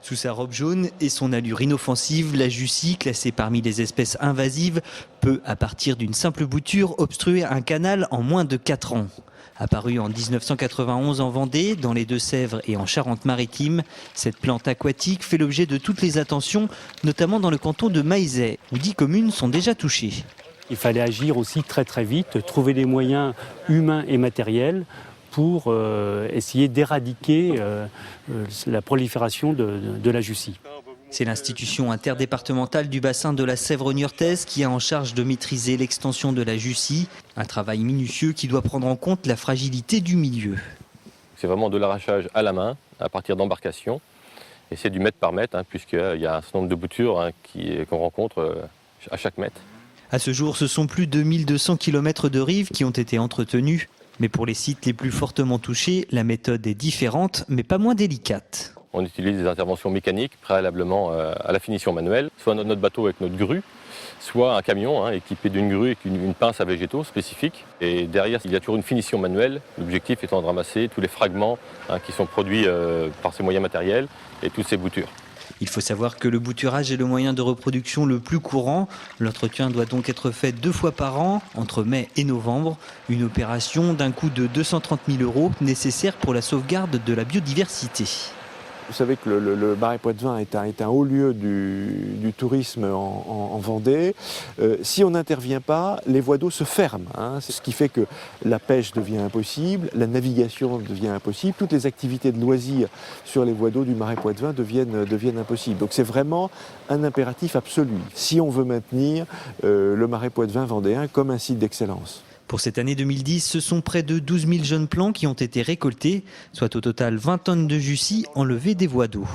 Sous sa robe jaune et son allure inoffensive, la Jussie, classée parmi les espèces invasives, peut, à partir d'une simple bouture, obstruer un canal en moins de 4 ans. Apparue en 1991 en Vendée, dans les Deux-Sèvres et en Charente-Maritime, cette plante aquatique fait l'objet de toutes les attentions, notamment dans le canton de Maillezais, où 10 communes sont déjà touchées. Il fallait agir aussi très vite, trouver des moyens humains et matériels pour essayer d'éradiquer la prolifération de la Jussie. C'est l'institution interdépartementale du bassin de la Sèvre niortaise qui a en charge de maîtriser l'extension de la Jussie. Un travail minutieux qui doit prendre en compte la fragilité du milieu. C'est vraiment de l'arrachage à la main, à partir d'embarcations. Et c'est du mètre par mètre, puisqu'il y a un certain nombre de boutures qu'on rencontre à chaque mètre. À ce jour, ce sont plus de 1200 km de rives qui ont été entretenus. Mais pour les sites les plus fortement touchés, la méthode est différente, mais pas moins délicate. On utilise des interventions mécaniques préalablement à la finition manuelle, soit notre bateau avec notre grue, soit un camion équipé d'une grue et une pince à végétaux spécifique. Et derrière, il y a toujours une finition manuelle, l'objectif étant de ramasser tous les fragments qui sont produits par ces moyens matériels et toutes ces boutures. Il faut savoir que le bouturage est le moyen de reproduction le plus courant. L'entretien doit donc être fait 2 fois par an, entre mai et novembre. Une opération d'un coût de 230 000 € nécessaire pour la sauvegarde de la biodiversité. Vous savez que le Marais Poitevin est un haut lieu du tourisme en Vendée. Si on n'intervient pas, les voies d'eau se ferment. C'est ce qui fait que la pêche devient impossible, la navigation devient impossible, toutes les activités de loisirs sur les voies d'eau du Marais Poitevin deviennent impossibles. Donc c'est vraiment un impératif absolu si on veut maintenir le Marais Poitevin vendéen comme un site d'excellence. Pour cette année 2010, ce sont près de 12 000 jeunes plants qui ont été récoltés, soit au total 20 tonnes de Jussie enlevées des voies d'eau.